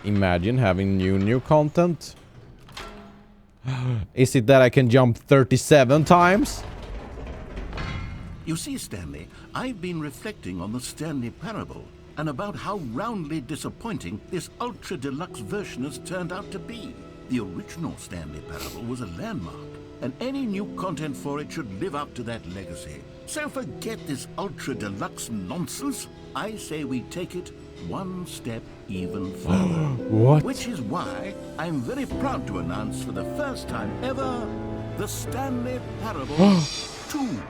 imagine having new content. Is it that I can jump 37 times? You see, Stanley, I've been reflecting on the Stanley parable and about how roundly disappointing this ultra deluxe version has turned out to be. The original Stanley parable was a landmark, and any new content for it should live up to that legacy. So forget this ultra deluxe nonsense. I say we take it one step even further. What? Which is why I'm very proud to announce for the first time ever the Stanley Parable 2.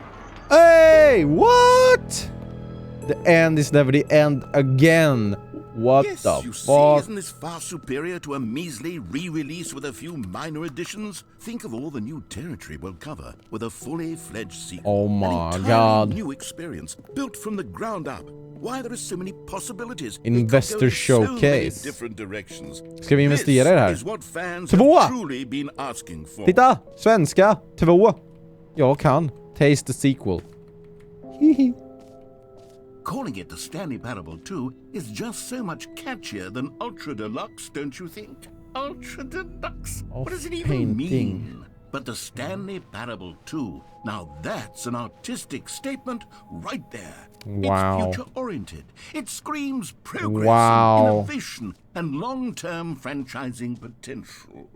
Hey, what? The end is never the end again. What yes, the you see, fuck? isn't this far superior to a measly re-release with a few minor additions? Think of all the new territory we'll cover with a fully fledged sequel. Oh my An god. new experience built from the ground up. Why there are so many possibilities. Investor showcase. So different directions. Ska vi investera i det här? This is what fans 2! have truly been asking for. Titta! Svenska! 2! Jag kan. Taste the sequel. Hihi. Calling it the Stanley Parable 2 is just so much catchier than Ultra Deluxe, don't you think? Ultra Deluxe? What does it even mean? But the Stanley Parable 2, now that's an artistic statement right there. Wow. It's future-oriented. It screams progress, Wow. innovation, and long-term franchising potential.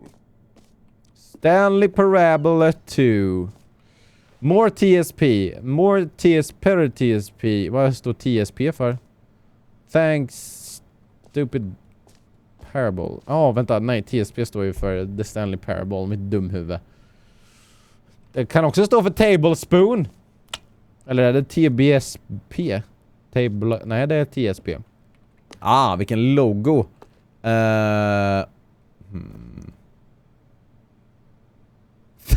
Stanley Parable 2. More TSP. More TSP. TSP. Vad står TSP för? Thanks. Stupid Parable. Vänta. Nej, TSP står ju för The Stanley Parable. Mitt dumhuvud. Det kan också stå för Tablespoon. Eller är det TBSP? Nej, det är TSP. Vilken logo.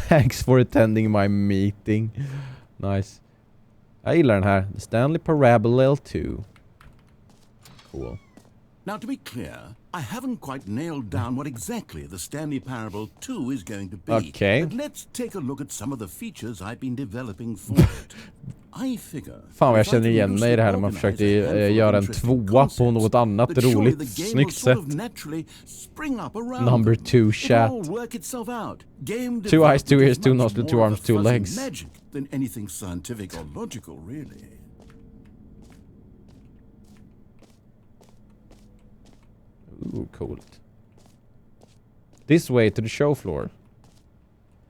Thanks for attending my meeting. Nice. Jag gillar den här. The Stanley Parable 2. Cool. Now, to be clear, I haven't quite nailed down what exactly the Stanley Parable 2 is going to be. Okay. But let's take a look at some of the features I've been developing for it. I figure... Fan vad jag känner igen mig i det här när man försökte göra en tvåa på något annat roligt. Snyggt sätt. Number 2 chat. 2 eyes, 2 ears, 2 nostrils, 2 arms, 2 legs. Than anything scientific or logical, really. Ooh, coolt. This way to the show floor.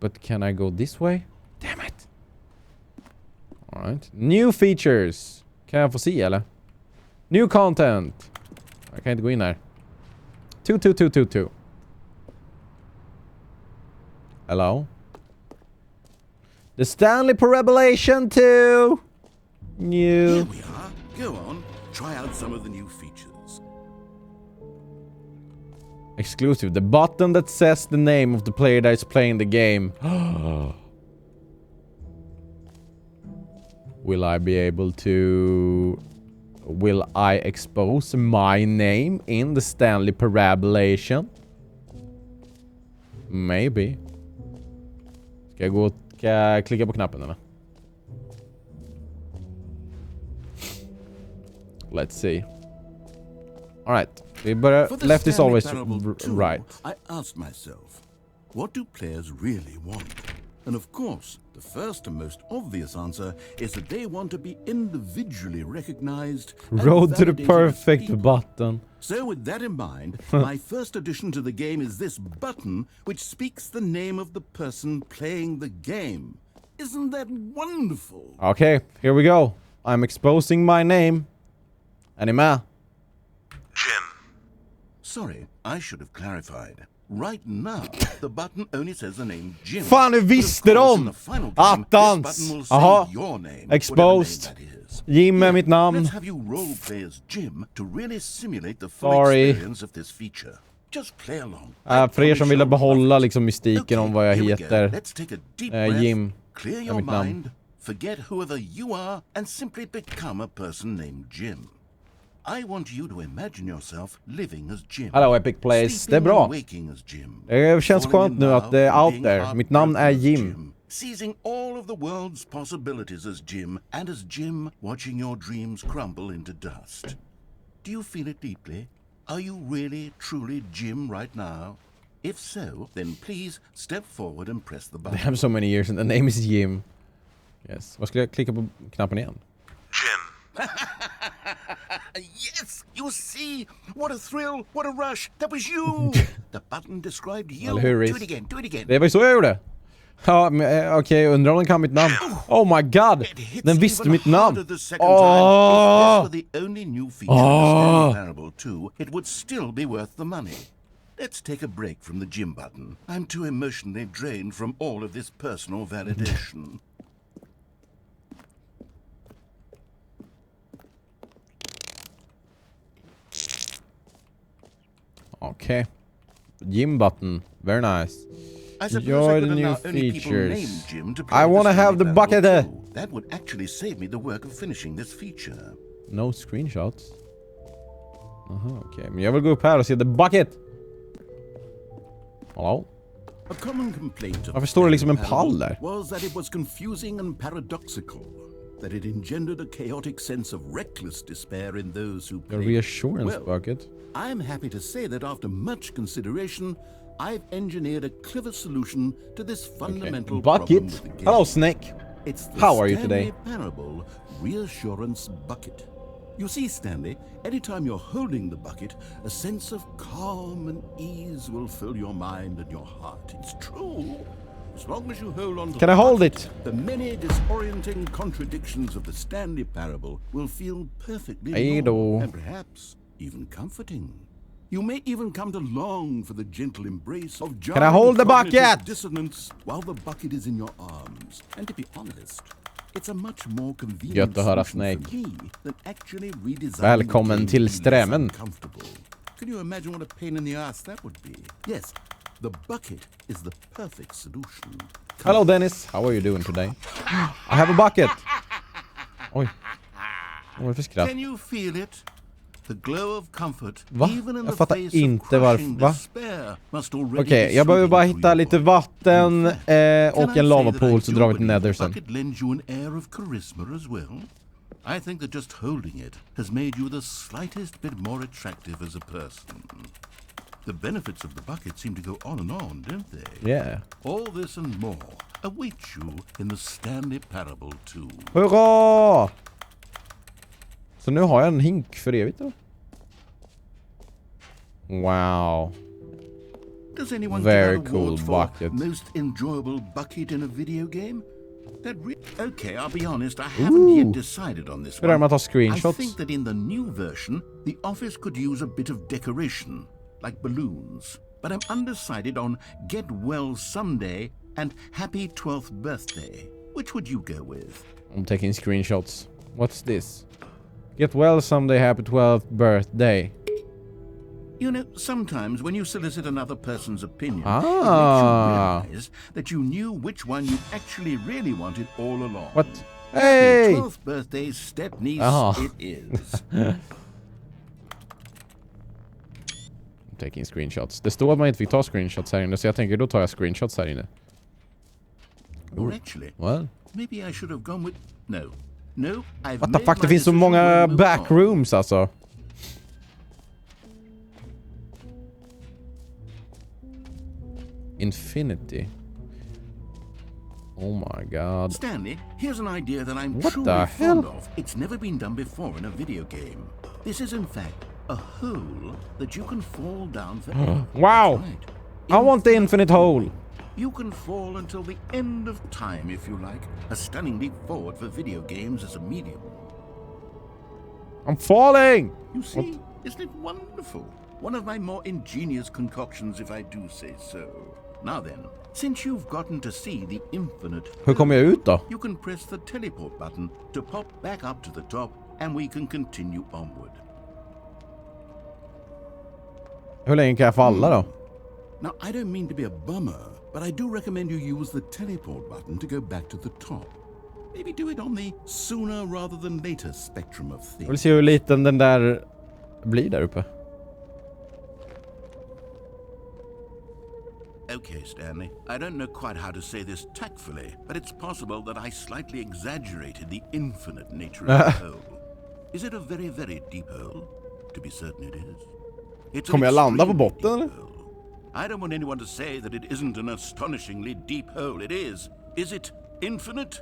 But can I go this way? Damn it! Alright. New features. Kan jag få se eller? New content. Jag kan inte gå in här. 2. Hello? The Stanley Parable 2! New. Here we are. Go on. Try out some of the new features. Exclusive. The button that says the name of the player that is playing the game. Will I be able to... Will I expose my name in the Stanley Parabolation? Maybe. Ska jag klicka på knappen eller? Let's see. Alright. We better... Left is always right. I asked myself, what do players really want? And of course, the first and most obvious answer is that they want to be individually recognized. Road to the perfect button. So with that in mind, my first addition to the game is this button, which speaks the name of the person playing the game. Isn't that wonderful? Okay, here we go. I'm exposing my name. Anima. Jim. Sorry, I should have clarified. Right now, the button only says the name Jim. Fan, hur visste de? Attans! Aha. Exposed. Jim är mitt namn. Let's have you role play as Jim to really simulate the full experience of this feature. Just play along. För er som vill behålla liksom mystiken om vad jag heter. Jim. Clear your mind, forget whoever you are, and simply become a person named Jim. I want you to imagine yourself living as Jim. Hallå Epic Place, det är bra. Det känns skönt nu att det är out there. Mitt namn är Jim. Seizing all of the world's possibilities as Jim, and as Jim watching your dreams crumble into dust. Do you feel it deeply? Are you really, truly Jim right now? If so, then please step forward and press the button. Damn, so many years and the name is Jim. Yes. Vad skulle jag klicka på knappen igen? Jim. Yes, you see? What a thrill, what a rush. That was you. The button described you. Do it again, do it again. Det var så jag gjorde. Ja, okej, undrar om den kan mitt namn. Oh my god! Den visste mitt namn. Åh! It would still be worth the money. Let's take a break from the Jim button. I'm too emotionally drained from all of this personal validation. Okay. Jim button. Very nice. Enjoy the new features. I want to have the bucket. That would actually save me the work of finishing this feature. No screenshots. Okej. Men jag vill gå upp här och se the bucket. Hallå? A common complaint of Varför står det liksom en pall där? was that it was confusing and paradoxical. That it engendered a chaotic sense of reckless despair in those who The played. reassurance Well, bucket. I'm happy to say that after much consideration, I've engineered a clever solution to this fundamental problem Bucket. with the game. Hello, Snake. It's the How are you Stanley today? Parable Reassurance Bucket. You see, Stanley, anytime you're holding the bucket, a sense of calm and ease will fill your mind and your heart. It's true. As long as you hold on to Can the I hold bucket, it? the many disorienting contradictions of the Stanley Parable will feel perfectly normal and perhaps even comforting. You may even come to long for the gentle embrace of Can I hold the bucket? dissonance while the bucket is in your arms. And to be honest, it's a much more convenient Gött att höra, solution Snake. for me than actually redesigning Välkommen the game till to be less Strämen. uncomfortable. Can you imagine what a pain in the ass that would be? Yes, the bucket is the perfect solution. Hello, Dennis. How are you doing today? I have a bucket. Oj. Vad är det för skratt? Can you feel it? The glow of comfort, Va? even in Jag the fattar face inte of crushing varför. Va? despair, must already Okej, be jag behöver bara soothing hitta to lite your vatten heart. In fact, och can I en say lavapool that I så do drar vi till believe Nether the sen. bucket lends you an air of charisma as well. I think that just holding it has made you the slightest bit more attractive as a person. The benefits of the bucket seem to go on and on, don't they? Yeah. All this and more await you in the Stanley Parable 2. Hurra! Så nu har jag en hink för evigt då? Wow. Does anyone Very give out cool awards for bucket. most enjoyable bucket in a video game? Okay, I'll be honest, I haven't yet decided on this Hur är det one. med att ta I screenshots? think that in the new version, the office could use a bit of decoration, like balloons. But I'm undecided on Get Well Someday and Happy 12th Birthday. Which would you go with? I'm taking screenshots. What's this? Get well someday, happy 12th birthday. You know, sometimes when you solicit another person's opinion, it makes Ah. you realize that you knew which one you actually really wanted all along. What? Happy Hey! 12th birthday, step-niece, Ah. it is. I'm taking screenshots. Det står att man inte fick ta screenshots här inne, så jag tänker då tar jag screenshots här inne. Or actually, Well, maybe I should have gone with... No. No, I've what the made fuck? Det my finns så decision många when we move on. backrooms alltså. Infinity. Oh my god. Stanley, here's an idea that I'm What truly the fond hell? of. It's never been done before in a video game. This is in fact a hole that you can fall down for. Wow! Right. I want the infinite hole. You can fall until the end of time if you like. A stunning leap forward for video games as a medium. I'm falling! You see, isn't it wonderful? One of my more ingenious concoctions, if I do say so. Now then, since you've gotten to see the infinite, Hur kommer jag ut då? you can press the teleport button to pop back up to the top, and we can continue onward. Hur länge kan jag falla då? Now, I don't mean to be a bummer, but I do recommend you use the teleport button to go back to the top. Maybe do it on the sooner rather than later spectrum of Jag vill things. se hur liten den där blir där uppe. Okay, Stanley. I don't know quite how to say this tactfully, but it's possible that I slightly exaggerated the infinite nature of the hole. Is it a very, very deep hole? To be certain it is. It's Kommer jag an landa på extremely botten, deep eller? hole. I don't want anyone to say that it isn't an astonishingly deep hole. It is. Is it infinite?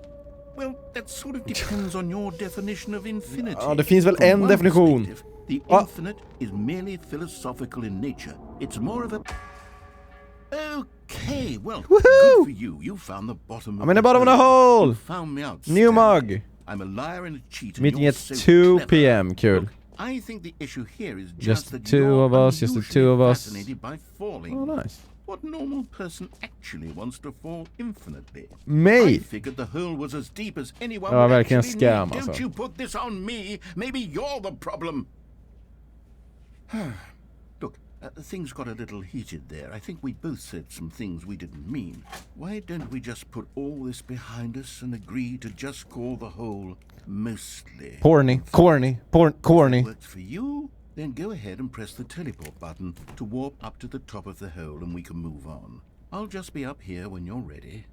Well, that sort of depends on your definition of infinity. Ja, det finns väl From en one definition. perspective, the Ah. infinite is merely philosophical in nature. It's more of a... Okay, well, good for you. You found the bottom of I'm in the bottom of the hole. You found me out. New Stanley. mug. I'm a liar and a cheat. And Meeting you're at so 2 clever. p.m. Cool. Look, I think the issue here is Just just the that two you're of us, just the two of unusually us. fascinated by falling. Oh, nice. What normal person actually wants to fall infinitely? Mig. I figured the hole was as deep as anyone Ja, would verkligen actually scam, need. alltså. Don't you put this on me. Maybe you're the problem. Look, things got a little heated there. I think we both said some things we didn't mean. Why don't we just put all this behind us and agree to just call the hole mostly? Corny. Works for you? Then go ahead and press the teleport button to warp up to the top of the hole and we can move on. I'll just be up here when you're ready.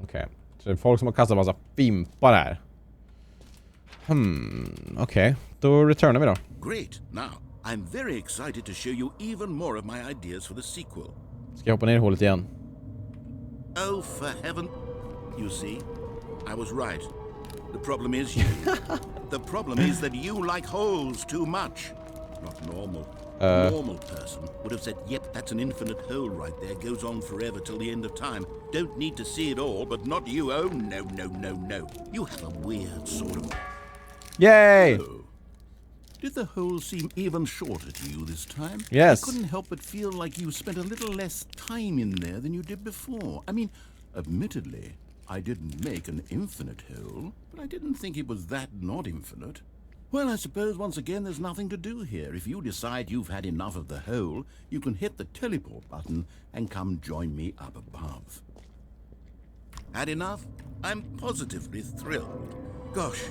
Okej. Så det är folk som har kastat massa fimpar här. Okej. Då returnar vi då. Great. Now, I'm very excited to show you even more of my ideas for the sequel. Ska jag hoppa ner i hålet igen? Oh, for heaven. You see, I was right. The problem is you. The problem is that you like holes too much. Not normal. A normal person would have said, yep, that's an infinite hole right there. Goes on forever till the end of time. Don't need to see it all, but not you. Oh, no, no, no, no. You have a weird sort of... Yay! Oh. Did the hole seem even shorter to you this time? Yes. I couldn't help but feel like you spent a little less time in there than you did before. I mean, admittedly, I didn't make an infinite hole, but I didn't think it was that not infinite. Well, I suppose once again there's nothing to do here. If you decide you've had enough of the hole, you can hit the teleport button and come join me up above. Had enough? I'm positively thrilled. Gosh,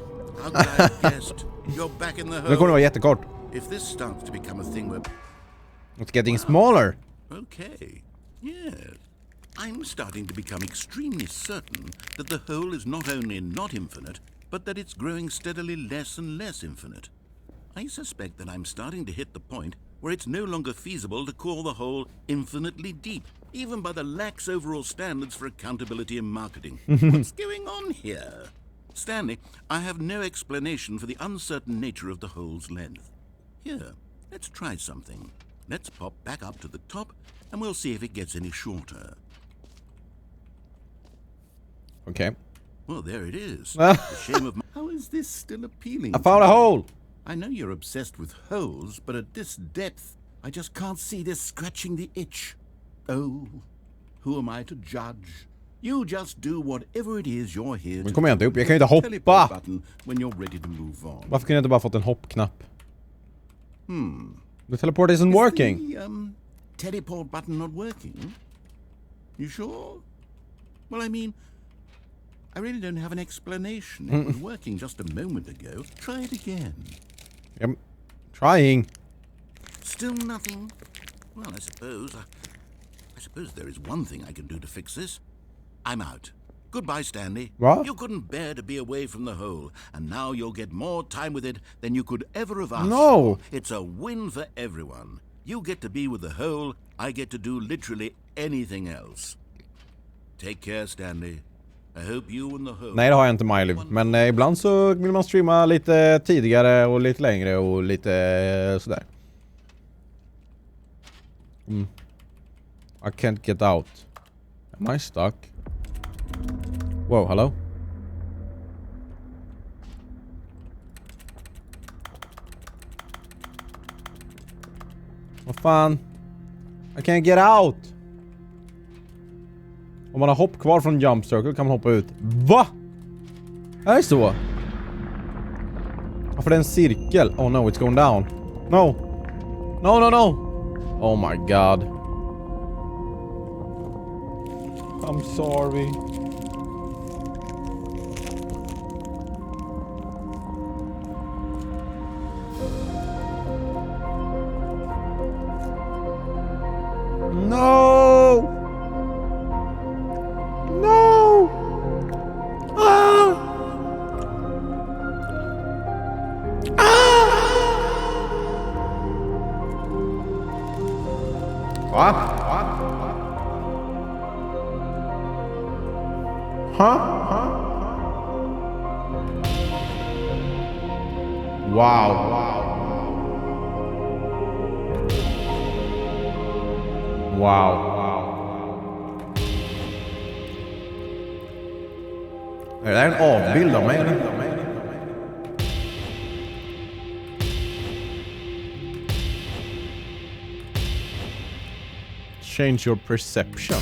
how could I have guessed? You're back in the Det kommer hole. vara jättekort. If this starts to become a thing where... It's getting smaller. Okay, yes. I'm starting to become extremely certain that the hole is not only not infinite, but that it's growing steadily less and less infinite. I suspect that I'm starting to hit the point where it's no longer feasible to call the hole infinitely deep, even by the lax overall standards for accountability and marketing. What's going on here? Stanley, I have no explanation for the uncertain nature of the hole's length. Here, let's try something. Let's pop back up to the top, and we'll see if it gets any shorter. Okay. Well, there it is. The shame of my... How is this still appealing? I found a hole. I know you're obsessed with holes, but at this depth, I just can't see this scratching the itch. Oh, who am I to judge? You just do whatever it is you're here Men to kommer jag inte do. upp? Jag kan ju inte Hit the teleport hoppa. button when you're ready to move on. Varför kunde jag inte bara fått en hoppknapp? The teleport isn't working. Is the teleport button not working? You sure? Well, I mean, I really don't have an explanation. It was working just a moment ago. Try it again. I'm trying. Still nothing? Well, I suppose there is one thing I can do to fix this. I'm out. Goodbye, Stanley. What? You couldn't bear to be away from the hole, and now you'll get more time with it than you could ever have asked No. for. It's a win for everyone. You get to be with the hole, I get to do literally anything else. Take care, Stanley. I hope you and the hole... Nej, det har jag inte MyLive. Men ibland så vill man streama lite tidigare och lite längre och lite sådär. I can't get out. Am I stuck? Whoa, hello? Vad fan? I can't get out! Om man har hopp kvar från jump circle kan man hoppa ut. Va? Är det så? Varför är det en cirkel? Oh no, it's going down. No! No, no, no! Oh my god. I'm sorry. No! No! Ah! Ah! Va? Wow. Är det en avbild av mig? Change your perception.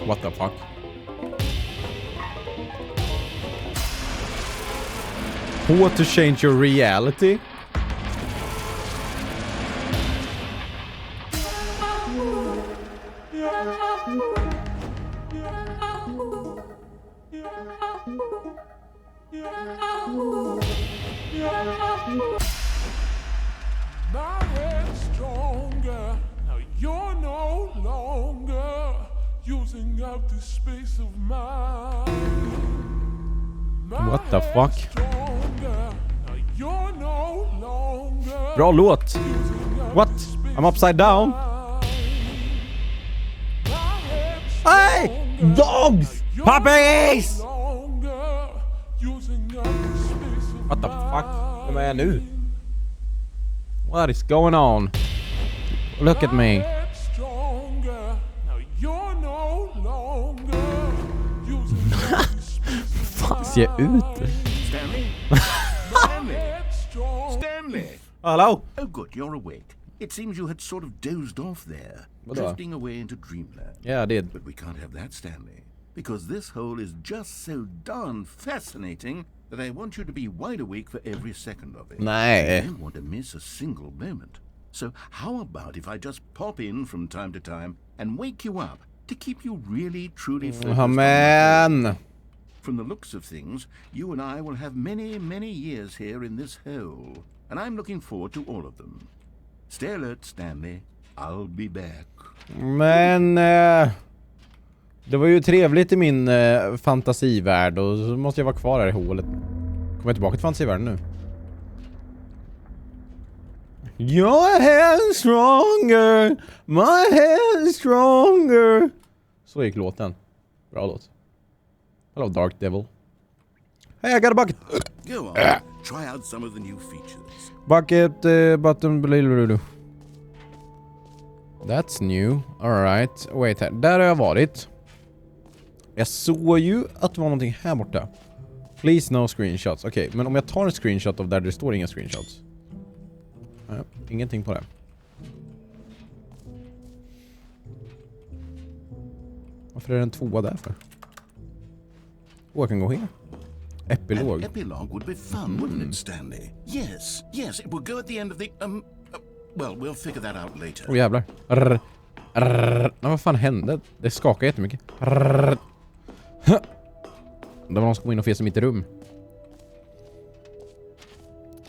What the fuck? What to change your reality? My head's stronger. Now you're no longer using up the space of mine. What the fuck? Now you're no longer Bra låt. What? I'm upside down. Hey! Dogs! Puppies! What the fuck? Vem är jag nu? What is going on? Look at me. Fan ser jag ut? Stanley? Stanley! Hello? Oh good, you're awake. It seems you had sort of dozed off there, drifting away into dreamland. Yeah, I did. But we can't have that, Stanley, because this hole is just so darn fascinating that I want you to be wide awake for every second of it. Nej. I don't want to miss a single moment. So how about if I just pop in from time to time and wake you up to keep you really, truly focused on my Amen. From the looks of things, you and I will have many, many years here in this hole, and I'm looking forward to all of them. Stay alert, Stanley. I'll be back. Men det var ju trevligt i min fantasivärld, och så måste jag vara kvar här i hålet. Kommer jag tillbaka till fantasivärlden nu? Your hand stronger, my hand stronger. Så gick låten. Bra låt. Hello Dark Devil. Hey, I got a bucket. Go on. Try out some of the new features. Bucket button blue. That's new. All right. Wait här. Där har jag varit. Jag såg ju att det var någonting här borta. Please no screenshots. Okej, men om jag tar en screenshot av där det står inga screenshots. Nej, ingenting på det. Varför är det en tvåa där för? Jag kan gå här. Epilog. An epilogue would be fun, wouldn't it, Stanley? Yes, it would go at the end of the well, we'll figure that out later. Åh jävlar. Men vad fan hände? Det skakar jättemycket. Det var någon som kom in och fes i mitt rum.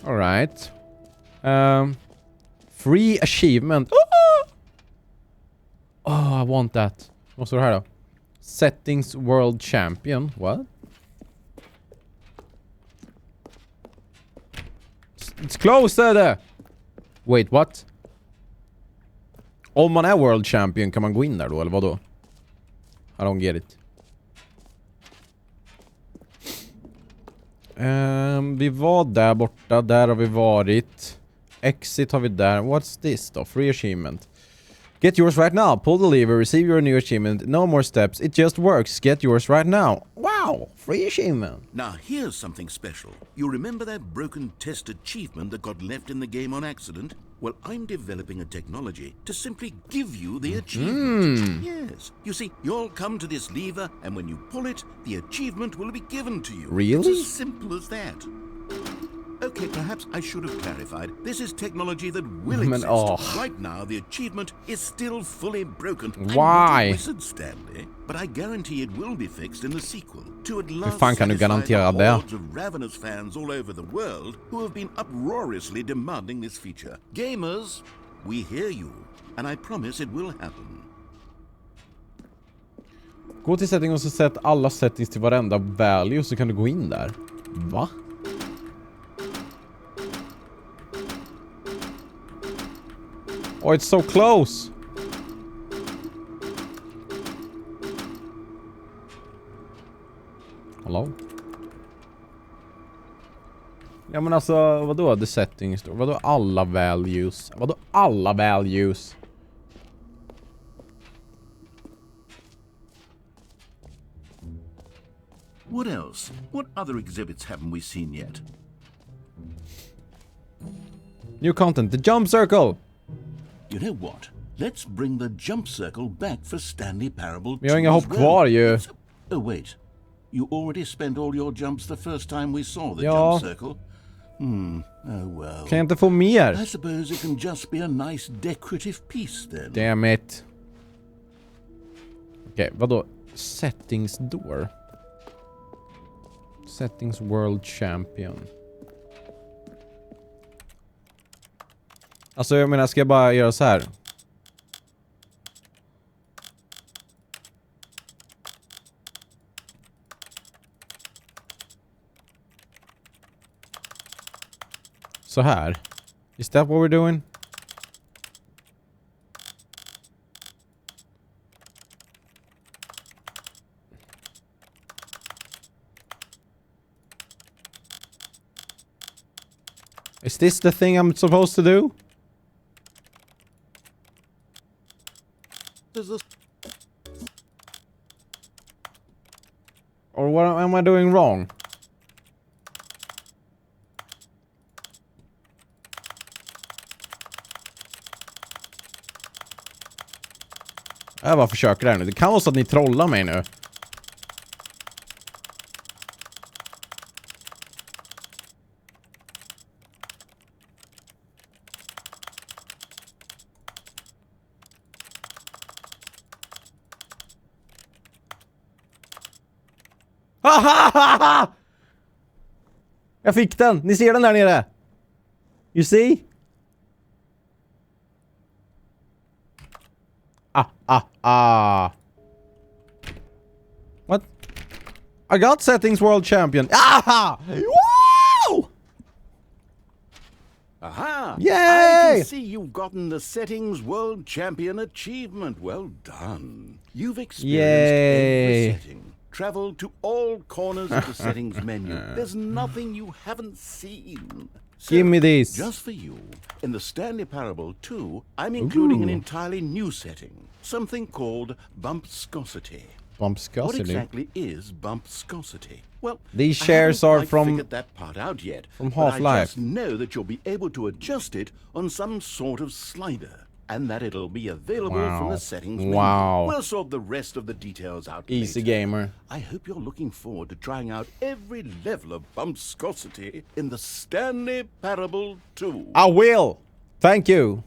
All right. Free achievement. Oh, I want that. Vad står det här då? Settings World Champion. What? It's closer! Wait, what? Om man är World Champion kan man gå in där då, eller vad då? I don't get it. Vi var där borta, där har vi varit. Exit har vi där. What's this då? Free achievement. Get yours right now. Pull the lever, receive your new achievement. No more steps. It just works. Get yours right now. Wow, free achievement. Now here's something special. You remember that broken test achievement that got left in the game on accident? Well, I'm developing a technology to simply give you the achievement. Yes. You see, you'll come to this lever, and when you pull it, the achievement will be given to you. Really? It's as simple as that. Okay, perhaps I should have clarified. This is technology that will exist. Right now, the achievement is still fully broken. Why? I'm not a wizard, Stanley, but I guarantee it will be fixed in the sequel. To at last fan kan du garantera satisfy the det? hordes of ravenous fans all over the world who have been uproariously demanding this feature. Gamers, We hear you, and I promise it will happen. Gå till settings och så sätt alla settings till varenda value så kan du gå in där. Va? Oh, it's so close! Hallå? Ja men alltså, vadå the settings då? Vadå alla values? Vadå alla values? What else? What other exhibits haven't we seen yet? New content, the jump circle! You know what? Let's bring the jump circle back for Stanley Parable 2 Vi har inga as hopp well. kvar ju. Oh wait. You already spent all your jumps the first time we saw the Ja. jump circle? Oh well. Kan jag inte få mer? I suppose it can just be a nice decorative piece then. Damn it. Okej, vadå? Settings door. Settings world champion. Alltså jag menar, ska jag bara göra så här? Så här. Is that what we're doing? Is this the thing I'm supposed to do? Or what am I doing wrong? Jag bara försöker här nu. Det kan vara så att ni trollar mig nu. Jag fick den! Ni ser den där nere! You see? What? I got settings world champion. Aha! Woo! Aha! Yay! I can see you've gotten the Settings World Champion achievement. Well done. You've experienced Yay. every setting. Traveled to all corners of the settings menu. There's nothing you haven't seen. So, Give me this. Just for you, in the Stanley Parable 2, I'm including an entirely new setting. Something called bumpscosity. What Bumpscosity. exactly is bumpscosity? Well, These I shares haven't are quite from- figured that part out yet. from but I Half-Life. just know that you'll be able to adjust it on some sort of slider, and that it'll be available from Wow. the settings menu. Wow. We'll sort the rest of the details out Easy later. gamer. I hope you're looking forward to trying out every level of bumpscosity in the Stanley Parable 2. I will! Thank you!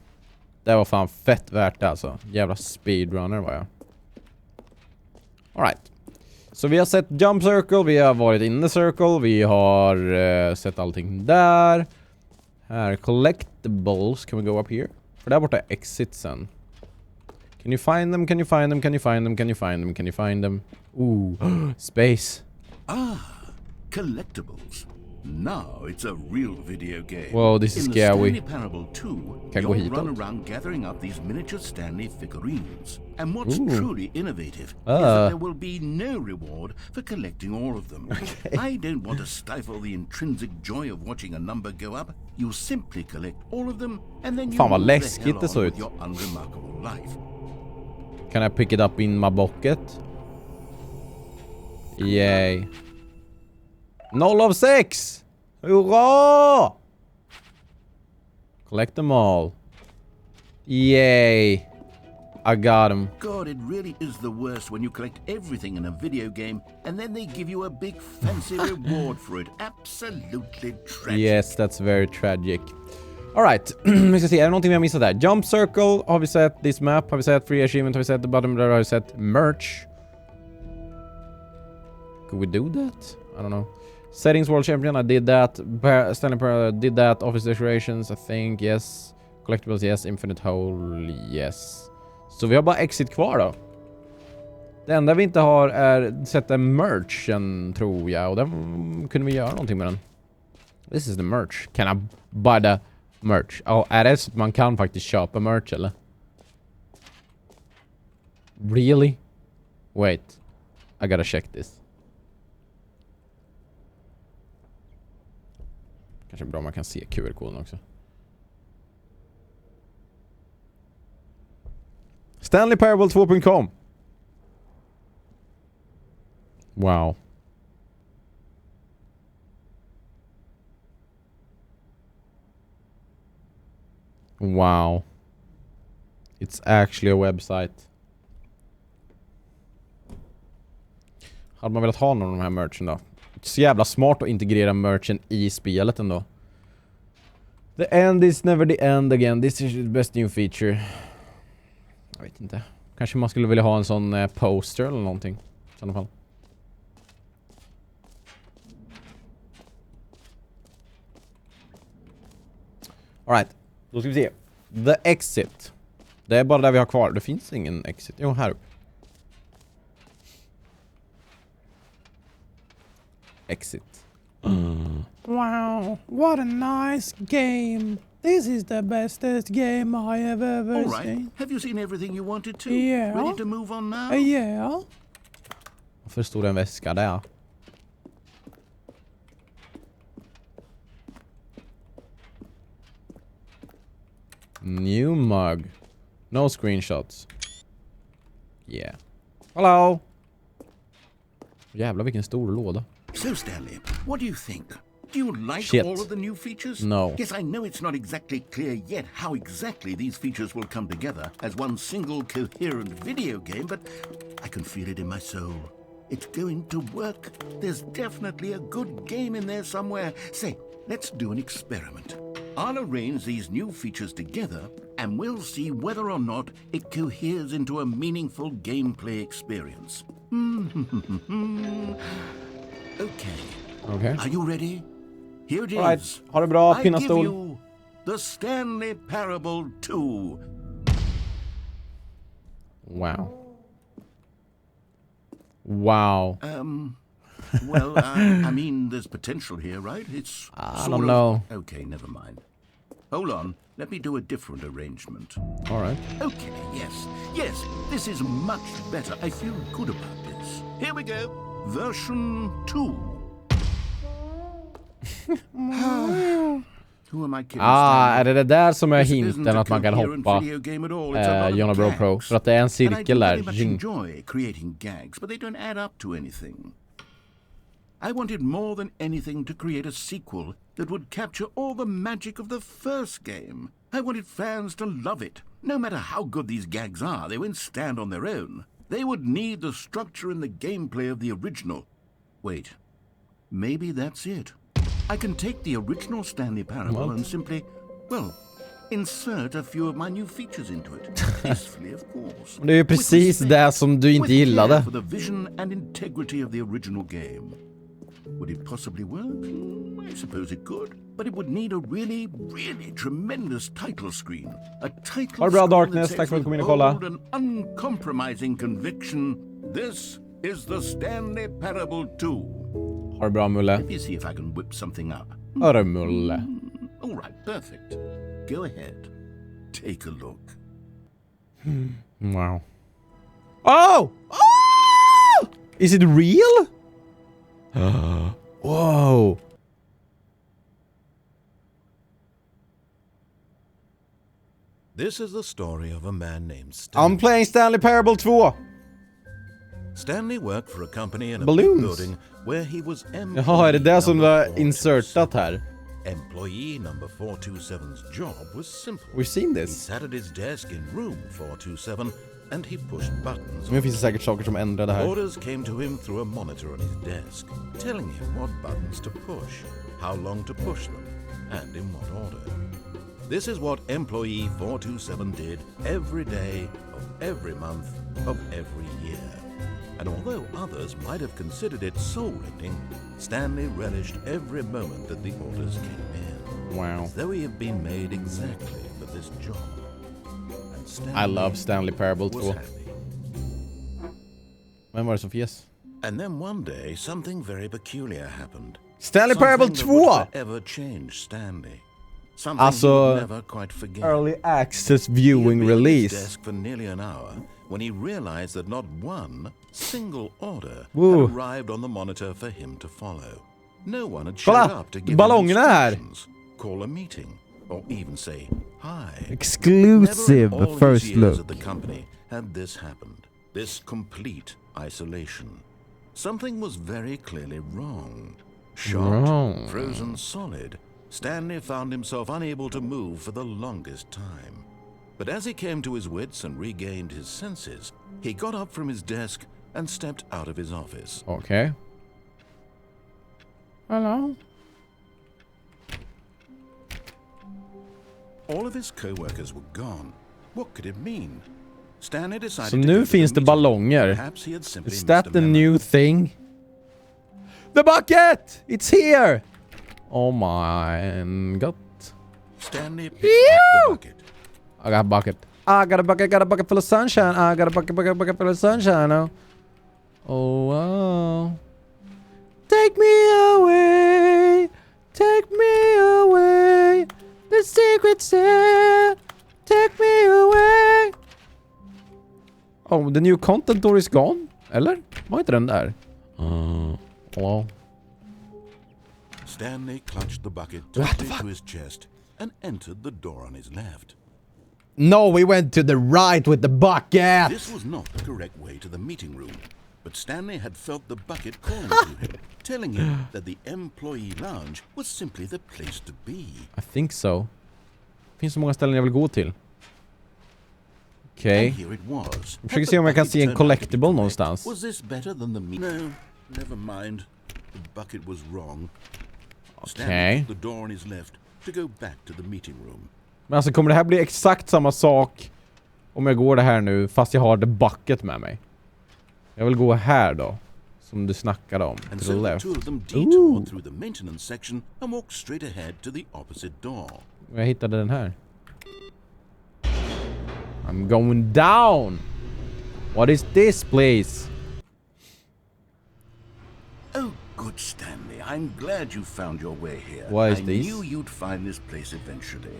Det var fan fett värt alltså. Jävla speedrunner var jag. Alright. Så vi har sett Jump Circle, vi har varit in the Circle, vi har sett allting där. Här, collectibles, can we go up here? För där borta är exitsen. Can you find them, can you find them, can you find them, can you find them, can you find them? Ooh, space. Collectibles. Now it's a real video game. Whoa, this is In the scary. Stanley Parable 2, Can I go you'll hit run it? around gathering up these miniature Stanley figurines. And what's Ooh. truly innovative is that there will be no reward for collecting all of them. I don't want to stifle the intrinsic joy of watching a number go up. You simply collect all of them and then you Fan, vad move the läskigt hell det såg on ut. with your unremarkable life. Can I pick it up in my bucket? Yay. 0 of 6! Hurra! Collect them all. Yay. I got them. God, it really is the worst when you collect everything in a video game and then they give you a big fancy reward for it. Absolutely tragic. Yes, that's very tragic. Alright, vi ska se, är det någonting vi har missat där? Jump Circle har vi sett, this map har vi sett, free achievement har vi sett, the bottom där har vi sett, merch. Could we do that? I don't know. Settings World Champion, I did that. Stanley did that. Office decorations, I think, yes. Collectibles yes, Infinite Hole yes. Så vi har bara exit kvar då. Det enda vi inte har är sätta merchen tror jag. Och den kunde vi göra någonting med den. This is the merch. Can I buy the merch? Ja, är det så att man kan faktiskt köpa merch eller? Really? Wait. I gotta check this. Kanske bra om man kan se QR-koden också. StanleyParable2.com. Wow. Wow. It's actually a website. Hade man velat ha någon av de här merchen då? Så jävla smart att integrera merchen i spelet ändå. The end is never the end again. This is the best new feature. Jag vet inte. Kanske man skulle vilja ha en sån poster eller någonting. I alla fall. Alright. Då ska vi se. The exit. Det är bara där vi har kvar. Det finns ingen exit. Jo, här uppe. Exit. Wow, what a nice game. This is the bestest game I have ever All right. seen. Have you seen everything you wanted to? Yeah. Ready to move on now? Yeah. Varför stod det en väska där? New mug. No screenshots. Yeah. Hello. Jävlar vilken stor låda. So, Stanley, what do you think? Do you like Shit. all of the new features? No. Yes, I know it's not exactly clear yet how exactly these features will come together as one single coherent video game, but I can feel it in my soul. It's going to work. There's definitely a good game in there somewhere. Say, let's do an experiment. I'll arrange these new features together, and we'll see whether or not it coheres into a meaningful gameplay experience. Okay. Okay. Are you ready? Here it is. Right. Ha det bra, I pinna give stol. you the Stanley Parable 2. Wow. Wow. Well, I mean, there's potential here, right? It's I don't know. Okay, never mind. Hold on. Let me do a different arrangement. All right. Okay, yes, this is much better. I feel good about this. Here we go. Version 2. Who am I kidding? Är det där som är This isn't hinten a att man kan coherent hoppa video game at all. It's a lot of Jonah Bro gags. Pro? För att det är en And I cirkel do där. very much Jing. enjoy creating gags, but they don't add up to anything. I wanted more than anything to create a sequel that would capture all the magic of the first game. I wanted fans to love it. No matter how good these gags are, they won't stand on their own. They would need the structure and the gameplay of the original. Wait, maybe that's it. I can take the original Stanley Parable and simply, well, insert a few of my new features into it. Tastefully, of course. Det är ju precis det som du inte gillade. For the vision and integrity of the original game. Would it possibly work? I suppose it could. But it would need a really, really tremendous title screen. A title Ha det bra, screen Darkness. that Tack för att says du kom in och with kolla. bold and uncompromising conviction, this is the Stanley Parable 2. Ha det bra, Mulle. Let me see if I can whip something up. Hörru, Mulle. All right, perfect. Go ahead. Take a look. Wow. Oh! Oh! Is it real? Whoa. This is the story of a man named Stanley. I'm playing Stanley Parable 2. Stanley worked for a company in a Balloons. big building where he was Jaha, är det det som var number insertat 427. här? Employee number 427's job was simple. We've seen He this. sat at his desk in room 427 and he pushed buttons. Men finns det säkert saker som ändrar det här. Orders came to him through a monitor on his desk, telling him what buttons to push, how long to push them, and in what order. This is what employee 427 did every day of every month of every year. And although others might have considered it soul-rending, Stanley relished every moment that the orders came in. Wow. though he had been made exactly for this job. And Stanley I love Stanley Parable was 2. happy. Vem var det som fjes? And then one day, something very peculiar happened. Stanley Parable Something that would 2! forever change Stanley. Something Alltså, he would never quite forget. Early access He viewing had been at his release. desk for nearly an hour when he realized that not one single order Woo. had arrived on the monitor for him to follow. No one had showed Kolla! up to give him Ballongerna här! instructions, call a meeting, or even say hi. Exclusive Never in all first his years look. at the company had this happened. This complete isolation. Something was very clearly wrong. Shocked, Wrong. frozen solid, Stanley found himself unable to move for the longest time. But as he came to his wits and regained his senses, he got up from his desk and stepped out of his office. Okej. Hello? All of his co-workers were gone. What could it mean? Stanley decided Så to go nu to finns the det meeting. ballonger. Perhaps he had simply Is missed that a the memo. new thing? The bucket! It's here! Oh my god. Stanley picked up the bucket. I got a bucket. I got a bucket full of sunshine. I got a bucket full of sunshine. Oh, wow. Take me away. Take me away. The secret's there. Take me away. Oh, the new content door is gone? Eller? Var inte den där? Hello? Stanley clutched the bucket tightly to his chest and entered the door on his left. No, we went to the right with the bucket. This was not the correct way to the meeting room, but Stanley had felt the bucket calling to him, telling him that the employee lounge was simply the place to be. I think so. Det finns så många ställen jag vill gå till. Okej. And here it was. Jag försöker Had se om the jag kan bucket se en turned out to be collectible correct? någonstans. Was this better than the No, never mind. The bucket was wrong. Stanley took the door on his left to go back to the meeting room. Men alltså kommer det här bli exakt samma sak om jag går det här nu fast jag har the bucket med mig? Jag vill gå här då. Som du snackade om. And To so the the left. two of them detoured through the maintenance section and walked straight ahead to the opposite door. Jag hittade den här. I'm going down. What is this place? Oh, good Stanley. I'm glad you found your way here. What is I this? knew you'd find this place eventually.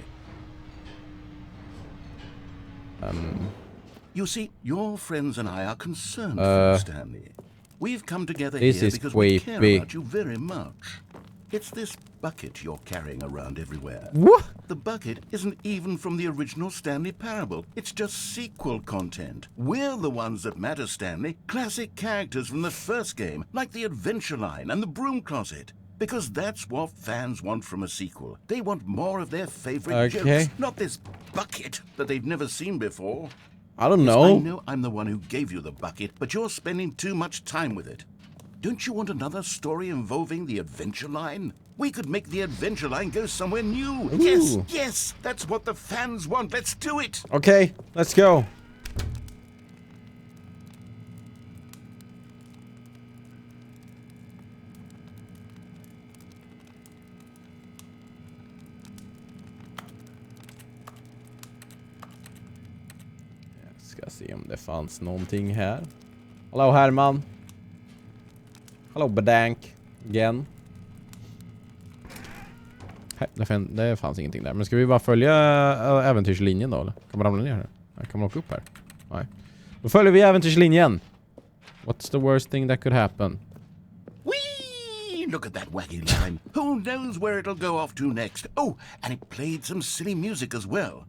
You see, your friends and I are concerned for you, Stanley. We've come together This here is because we care creepy. about you very much. It's this bucket you're carrying around everywhere. What? The bucket isn't even from the original Stanley Parable. It's just sequel content. We're the ones that matter, Stanley. Classic characters from the first game, like the Adventure Line and the Broom Closet. Because that's what fans want from a sequel. They want more of their favorite Okay. jokes, not this bucket that they've never seen before. I don't I know. know I'm the one who gave you the bucket, but you're spending too much time with it. Don't you want another story involving the Adventure Line? We could make the Adventure Line go somewhere new. Yes, Ooh. yes, that's what the fans want. Let's do it. Okay, let's go. Jag ska se om det fanns någonting här. Hallå Herman. Hallå Bedank. Again. Det fanns ingenting där. Men ska vi bara följa äventyrslinjen då? Eller? Kan man ramla ner här? Kan man åka upp här? Nej. Då följer vi äventyrslinjen. What's the worst thing that could happen? Whee! Look at that wacky line. Who knows where it'll go off to next? Oh, and it played some silly music as well.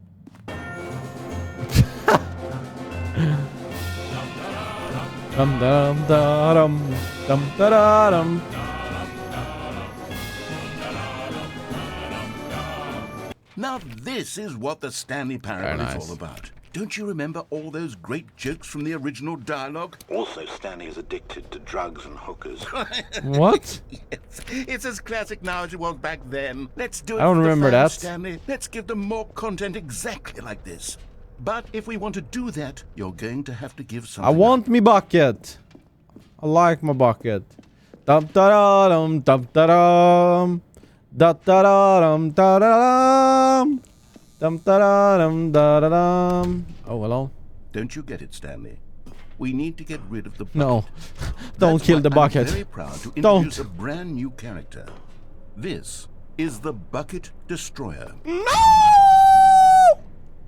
Dum dum dum dum dum. Now this is what the Stanley Parable Very is nice. all about. Don't you remember all those great jokes from the original dialogue? Also, Stanley is addicted to drugs and hookers. What? Yes, it's as classic now as it was back then. Let's do it I don't for the remember fans, that. Stanley. Let's give them more content exactly like this. But if we want to do that, you're going to have to give I something want me bucket. I like my bucket. Dum da dum dum da dum. Da-da-da-dum, da-da-dum. Dum-da-da-dum, da-da-dum. Oh, hello? Don't you get it, Stanley? We need to get rid of the bucket. No. Don't That's kill why the bucket. I'm very proud to Don't. introduce a brand new character. This is the Bucket Destroyer. No!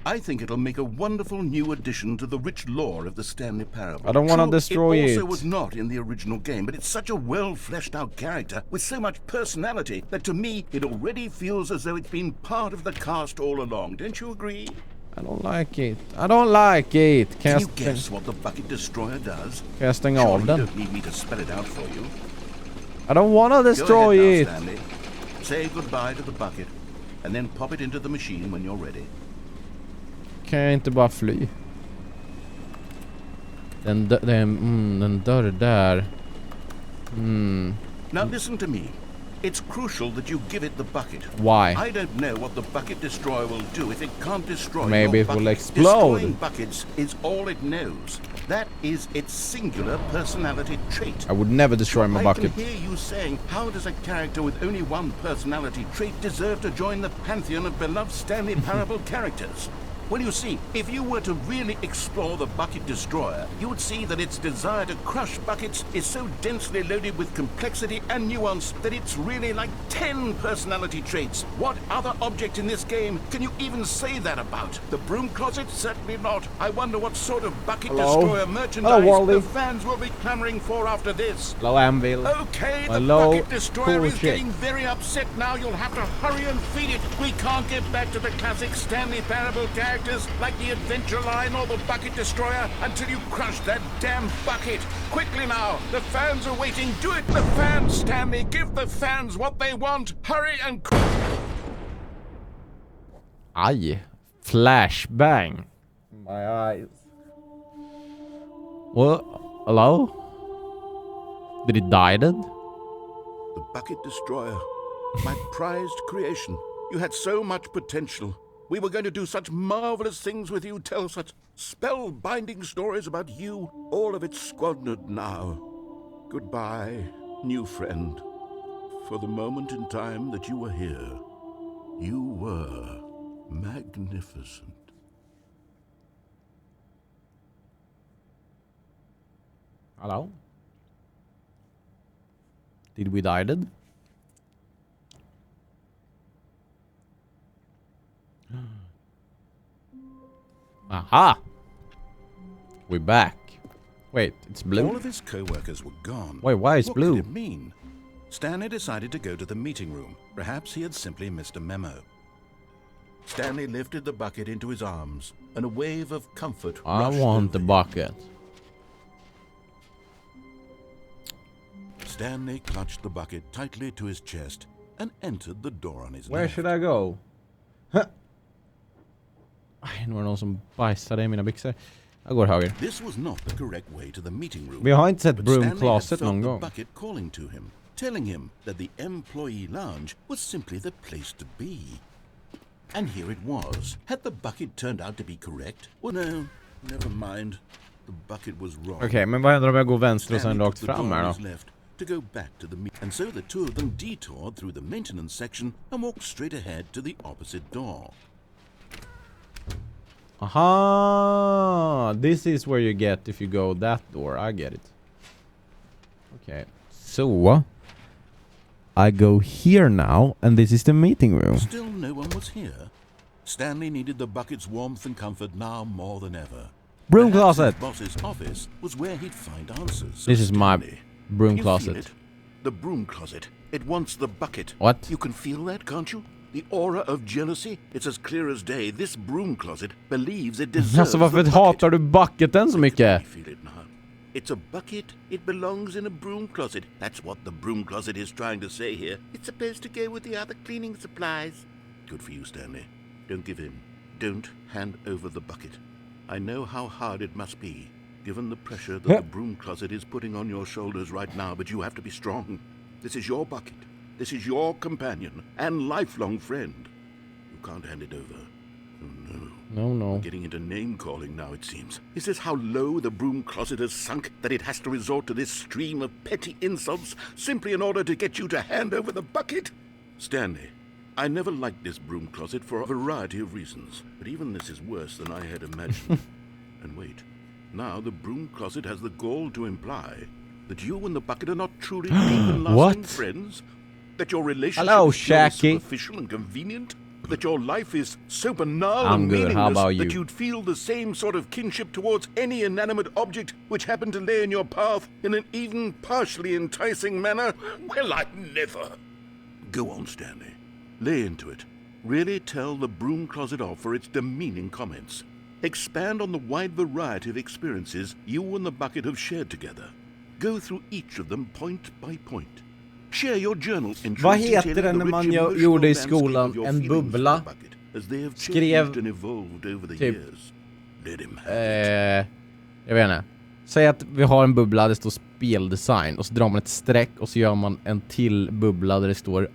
I think it'll make a wonderful new addition to the rich lore of the Stanley Parable. I don't want to True, destroy it it. also was not in the original game, but it's such a well-fleshed-out character with so much personality that to me it already feels as though it's been part of the cast all along. Don't you agree? I don't like it. I don't like it. Can you guess what the Bucket Destroyer does? Kan jag stänga Surely av you den? don't need me to spell it out for you. I don't want to Go destroy ahead it. now, Stanley. Say goodbye to the bucket and then pop it into the machine when you're ready. Kan jag inte bara fly? Den dörr där. Now listen to me. It's crucial that you give it the bucket. Why? I don't know what the Bucket Destroyer will do if it can't destroy Maybe your it will bucket. explode. Destroying buckets is all it knows. That is its singular personality trait. I would never destroy my I bucket. can hear you saying, how does a character with only one personality trait deserve to join the pantheon of beloved Stanley Parable characters? Well, you see, if you were to really explore the Bucket Destroyer, you would see that its desire to crush buckets is so densely loaded with complexity and nuance that it's really like 10 personality traits. What other object in this game can you even say that about? The broom closet? Certainly not. I wonder what sort of Bucket Hello? Destroyer Hello, merchandise Wally. the fans will be clamoring for after this. Hello, Anvil. Okay, the Hello, Bucket Destroyer cool is shit. getting very upset now. You'll have to hurry and feed it. We can't get back to the classic Stanley Parable characters like the Adventure Line or the Bucket Destroyer until you crush that damn bucket. Quickly now, the fans are waiting. Do it, the fans, Stanley. Give the fans what they want. Hurry and... Aj. Flashbang. My eyes. What? Hello? Did it die then? The Bucket Destroyer, my prized creation. You had so much potential. We were going to do such marvelous things with you, tell such spellbinding stories about you. All of it squandered now. Goodbye, new friend. For the moment in time that you were here, you were magnificent. Hello? Did we die then? Aha! We're back. Wait, it's blue? All of his co-workers were gone. Wait, why is what blue? What could it mean? Stanley decided to go to the meeting room. Perhaps he had simply missed a memo. Stanley lifted the bucket into his arms, and a wave of comfort I rushed want over the him. bucket. Stanley clutched the bucket tightly to his chest and entered the door on his Where left. should I go? Huh. Aj, nu var det någon som bajsade i mina byxor. Jag går höger. This was not the correct way to the meeting room. Vi har inte sett But broom Stanley had closet felt någon the gång. bucket calling to him, telling him that the employee lounge was simply the place to be. And here it was. Had the bucket turned out to be correct? Well, no, never mind. The bucket was wrong. Okej, men vad händer om jag går vänster och sen Stanley rakt took the fram door här on då? his left to go back to the and so the two of them detoured through the maintenance section and walked straight ahead to the opposite door. Aha! This is where you get if you go that door. I get it. Okay. So I go here now, and this is the meeting room. Still no one was here. Stanley needed the bucket's warmth and comfort now more than ever. Broom Perhaps closet. his boss's office was where he'd find answers. So This is my Stanley, broom you feel closet. it? The broom closet. It wants the bucket. What? You can feel that, can't you? The aura of jealousy. It's as clear as day. This broom closet believes it deserves Alltså varför the hatar du bucketen så mycket? I feel it now. It's a bucket. It belongs in a broom closet. That's what the broom closet is trying to say here. It's supposed to go with the other cleaning supplies. Good for you, Stanley. Don't give in. Don't hand over the bucket. I know how hard it must be, given the pressure that the broom closet is putting on your shoulders right now, but you have to be strong. This is your bucket. This is your companion and lifelong friend. You can't hand it over. Oh, no. No. Getting into name-calling now, it seems. Is this how low the broom closet has sunk, that it has to resort to this stream of petty insults simply in order to get you to hand over the bucket? Stanley, I never liked this broom closet for a variety of reasons, but even this is worse than I had imagined. And wait, now the broom closet has the gall to imply that you and the bucket are not truly deep and lasting friends? That your relationship is purely superficial and convenient? That your life is so banal and meaningless that you'd feel the same sort of kinship towards any inanimate object which happened to lay in your path in an even partially enticing manner? Well, I'd never. Go on, Stanley. Lay into it. Really tell the broom closet off for its demeaning comments. Expand on the wide variety of experiences you and the bucket have shared together. Go through each of them point by point. Share your journal entries. Vad heter det när man gjorde i skolan en bubbla? Skrev typ jag vet inte. Säg att vi har en bubbla där det står speldesign och så drar man ett streck och så gör man en till bubbla där det står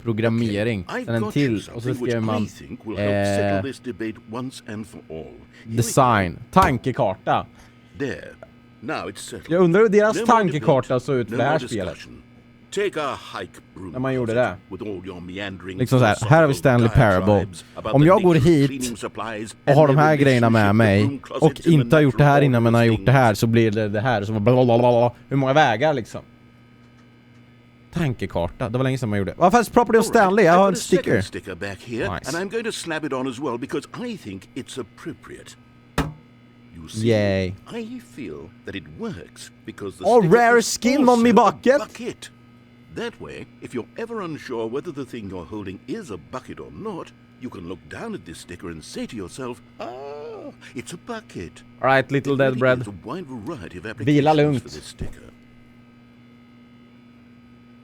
programmering. Sen en till och så skriver man design, tankekarta. Jag undrar hur deras tankekarta såg ut för det här spelet. När man gjorde det. Liksom så här har vi Stanley Parable. Om jag går hit och har de här grejerna med mig och inte har gjort det här innan men har gjort det här, så blir det här. Så blablabla. Hur många vägar liksom? Tankekarta, det var länge sedan man gjorde. Vad fast property of Stanley? Jag har en sticker. Nice. And I'm going to slap it on as well because I think it's appropriate. You see, yay. I feel that it works because the rare skin on me bucket. That way, if you're ever unsure whether the thing you're holding is a bucket or not, you can look down at this sticker and say to yourself, it's a bucket. All right, little dead bread. Vila lugnt.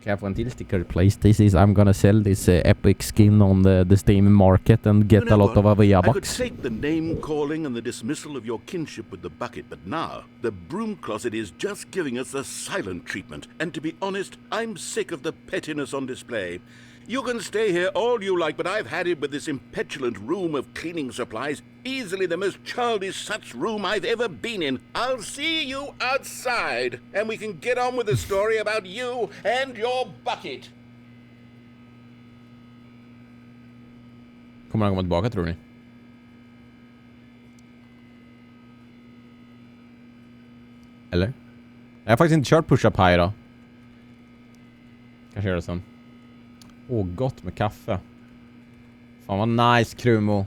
Kan jag få en till sticker, please? I'm gonna sell this epic skin on the Steam market and get a lot of Avia bucks. I could take the name calling and the dismissal of your kinship with the bucket, but now the broom closet is just giving us the silent treatment. And to be honest, I'm sick of the pettiness on display. You can stay here all you like, but I've had it with this impetulant room of cleaning supplies. Easily the most childish such room I've ever been in. I'll see you outside, and we can get on with the story about you and your bucket. Kommer han komma tillbaka, tror ni? Eller? Jag har faktiskt inte kört push-up här idag. Kanske gör det sen. Gott med kaffe. Fan vad nice, Krumo.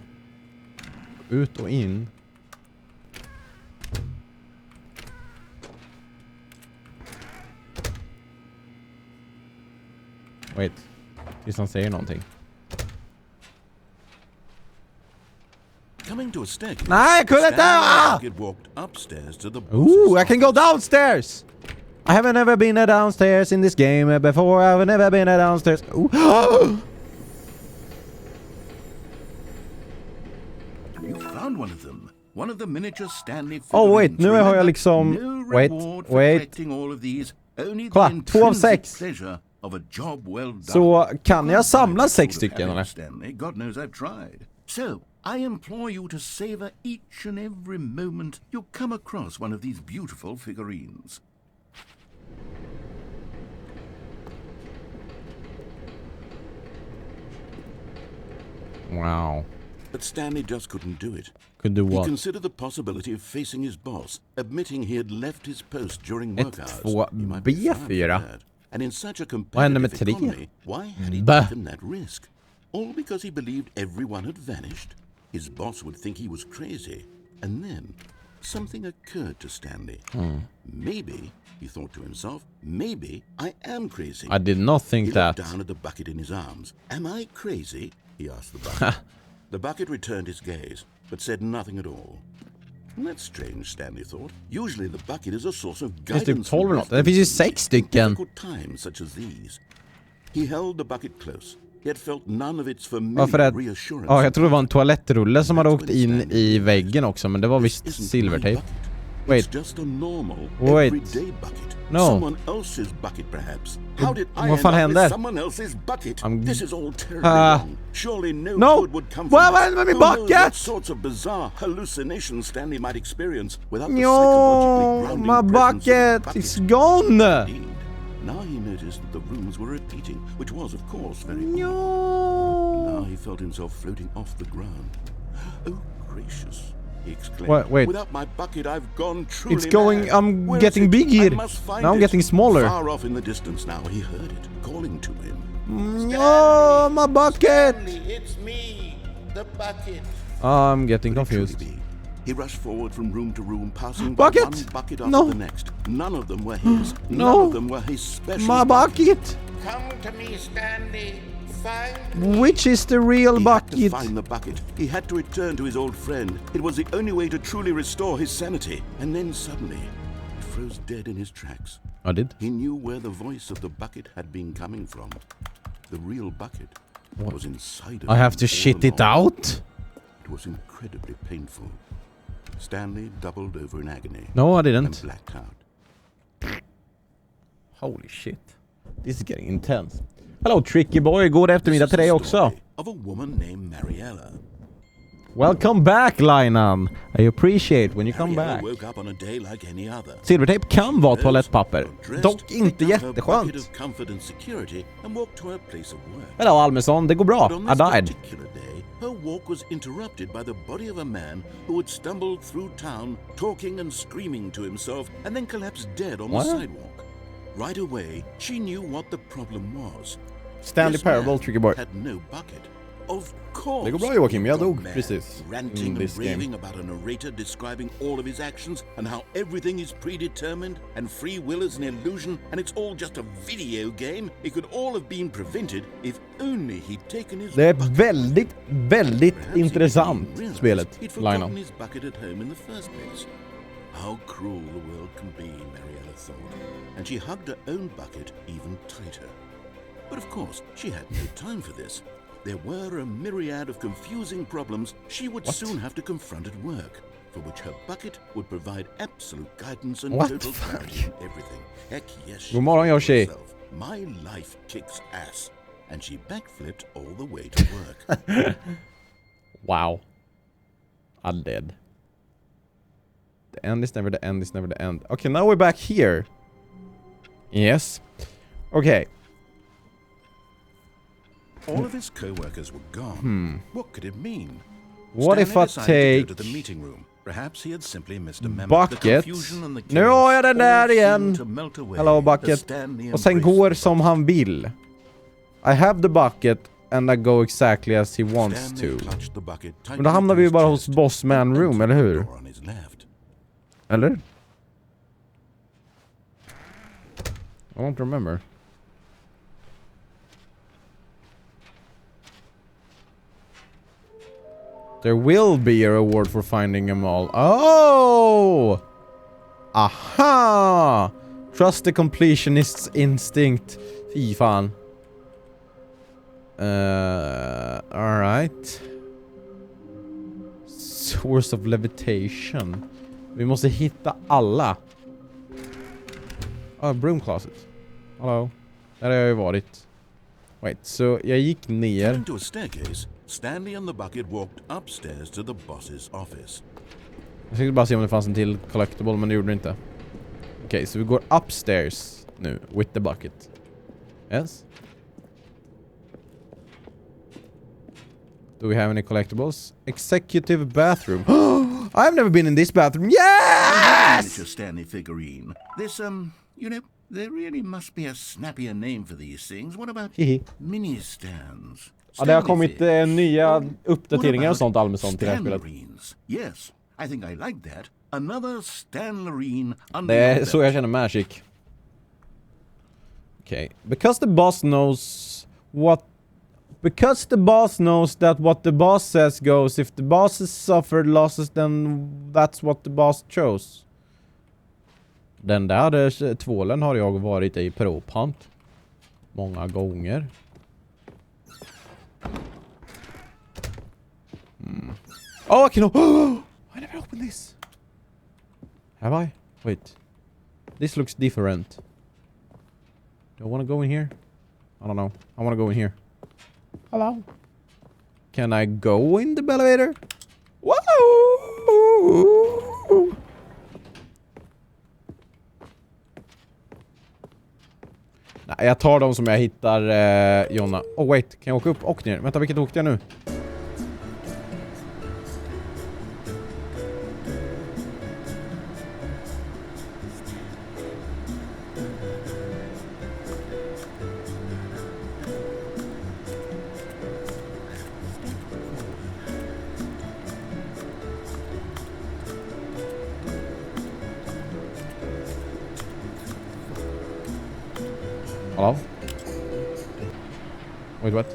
Ut och in. Wait. Tills han säger någonting. Nej, jag kunde inte! Ooh, I can go downstairs! I haven't ever been downstairs in this game before. I've never been downstairs. You found one of them. One of the miniature Stanley figurines. Oh wait, nu har jag liksom... Wait. Kolla, 2 av 6. Så kan jag samla 6 stycken eller? God knows I've tried. So, I implore you to savor each and every moment you come across one of these beautiful figurines. Wow. But Stanley just couldn't do it. Could do what? He considered the possibility of facing his boss, admitting he had left his post during work hours. 1-2-B4. And in such a competitive economy, why had he taken that risk? All because he believed everyone had vanished. His boss would think he was crazy. And then something occurred to Stanley. Maybe, he thought to himself, maybe I am crazy. I did not think that. He looked down at the bucket in his arms. Am I crazy? He asked the bucket. The bucket returned his gaze, but said nothing at all. That's strange, Stanley thought. Usually the bucket is a source of guidance. Det finns ju 6 stycken. Times such as these. He held the bucket close. Yet felt none of its familiar reassurance. Ja, jag tror det var en toalettrulle som hade åkt in i väggen också, men det var visst silvertejp. Wait. Wait. No. Someone else's bucket perhaps. How did I Vad fan händer? Someone else's bucket? This is all terribly wrong. Surely no good would come from Vad hände med min bucket? What sorts of bizarre hallucinations Stanley might experience without the psychologically grounding my bucket is gone. Now he noticed that the rooms were repeating, which was, of course, very odd. No. Now he felt himself floating off the ground. Oh, gracious, he exclaimed. Wait. Without my bucket, I've gone truly It's going... mad. I'm Where getting is it? big here. I must find Now I'm it. getting smaller. Far off in the distance now, he heard it, calling to him. Oh, my bucket! Stanley, it's me, the bucket. I'm getting Could it truly confused. be? He rushed forward from room to room, passing Bucket! by one bucket after No. the next. None of them were his. No. None of them were his special My bucket! Come to me, Stanley. Find Which is the real He had to bucket? find the bucket. He had to return to his old friend. It was the only way to truly restore his sanity. And then suddenly, he froze dead in his tracks. I did. He knew where the voice of the bucket had been coming from. The real bucket was inside of I have him to all shit it along. out? It was incredibly painful. Stanley doubled over in agony No, I and didn't. blacked out. Holy shit. This is getting intense. Hello Tricky Boy, god eftermiddag till dig också. Of a woman named Mariella. Welcome back Linan. I appreciate when you come Mariella back. woke up on a day like any other. Silvertejp kan vara toalettpapper. Dressed, Dock inte picked up her bucket jätteskönt. of comfort and security and walked to her place of work. Hello Almesson, det går bra. But on I this died. particular day, her walk was interrupted by the body of a man who had stumbled through town, talking and screaming to himself, and then collapsed dead on What? the sidewalk. Right away, she knew what the problem was. Stanley This man Parable, Tricky Boy. had no bucket. Of course. Det går bra Joakim, jag he'd gone dog mad, precis. ranting In and this game. raving about a narrator describing all of his actions and how everything is predetermined and free will is an illusion and it's all just a video game. It could all have been prevented if only he'd taken his Det är bucket. väldigt, väldigt Perhaps he intressant didn't realize spelet, he'd forgotten Linan. his bucket at home in the first place. How cruel the world can be, Mariella thought, and she hugged her own bucket even tighter. But of course, she had no time for this. There were a myriad of confusing problems she would What? soon have to confront at work, for which her bucket would provide absolute guidance and What total the fuck? clarity in everything. Heck yes, she God morgon, thought to Yoshi. herself, my life kicks ass. And she backflipped all the way to work. Wow. I'm dead. The end is never the end is never the end. Okay, now we're back here. Yes. Okay. All of his co-workers were gone. What could it mean? What if I Stanley decided to go take to the meeting room. Perhaps he had simply missed a memo. bucket? The confusion and the Nu har jag den där all igen. seemed to melt away Hello as bucket. Stanley Och sen embraced går the som bucket. han vill. I have the bucket and I go exactly as he wants Stanley to. clutched the bucket Men tightly då hamnar to vi ju his bara hos chest Boss Man and Room, entered eller the hur? door on his left. Eller? I don't remember. There will be a reward for finding them all. Oh! Aha! Trust the completionist's instinct. Fy fan. Alright. Source of levitation. Vi måste hitta alla. Broom closet. Hallå. Där har jag ju varit. Wait, så jag gick ner. Turning to a staircase, Stanley and the bucket walked upstairs to the boss's office. Jag skulle bara se om det fanns en till collectible, men det gjorde det inte. Okej, så vi går upstairs nu with the bucket. Yes. Do we have any collectibles? Executive bathroom. I've never been in this bathroom. Yes! Miniature Stanley figurine. This, you know, there really must be a snappier name for these things. What about Hihi. mini stands? Ja, det har kommit nya What uppdateringar och about sånt Almesson till det här spelet. Stanlerines? Yes, I think I like that. Another Stanlerine under Det är your så belt. jag känner Magic. Okay. Because the boss knows that what the boss says goes. If the boss has suffered losses, then that's what the boss chose. Den där tvålen har jag varit i propant många gånger. Oh, I can I never opened this. Have I? Wait. This looks different. Do I want to go in here? I don't know. I want to go in here. Hello? Can I go in the elevator? Whoa! Jag tar dem som jag hittar, Jonna. Oh wait, kan jag åka upp och ner? Vänta, vilket åkte jag nu? Hello? Wait, what?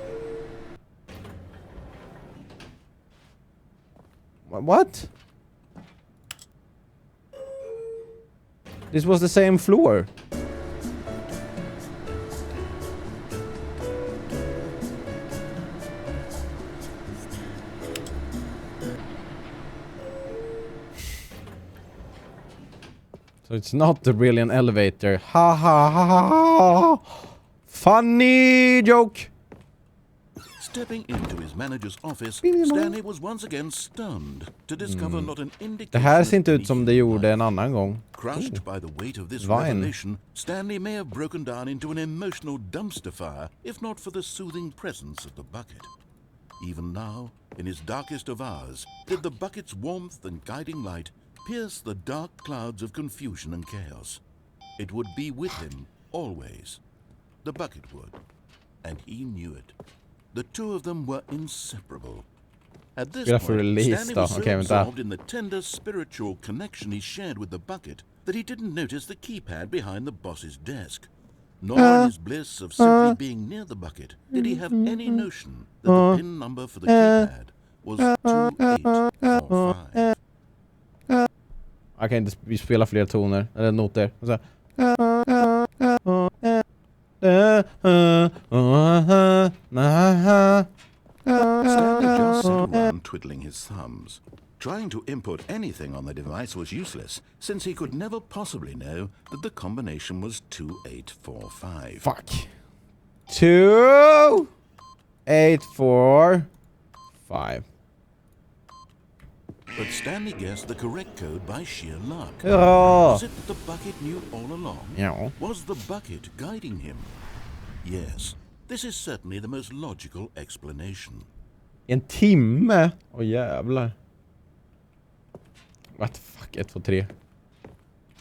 What? This was the same floor. So it's not the brilliant elevator. Ha ha ha ha ha. Funny joke. Stepping into his manager's office, Stanley was once again stunned to discover not an indication. Det här ser inte ut som det gjorde en annan gång. Crushed by the weight of this Vine. revelation, Stanley may have broken down into an emotional dumpster fire if not for the soothing presence of the bucket. Even now, in his darkest of hours, did the bucket's warmth and guiding light pierce the dark clouds of confusion and chaos. It would be with him always. The bucket would, and he knew it. The two of them were inseparable. At this point, Stanley was so absorbed in the tender spiritual connection he shared with the bucket that he didn't notice the keypad behind the boss's desk. Nor in his bliss of simply being near the bucket did he have any notion that the pin number for the keypad was 2845. Jag kan inte spela fler toner eller noter. Så Stanley just sat around twiddling his thumbs. Trying to input anything on the device was useless, since he could never possibly know that the combination was 2845. fuck. 2 8 4 5. But Stanley guessed the correct code by sheer luck. Ja. Was it that the bucket knew all along? Ja. Was the bucket guiding him? Yes, this is certainly the most logical explanation. En timme? Åh jävlar. What the fuck? 1, 2, 3.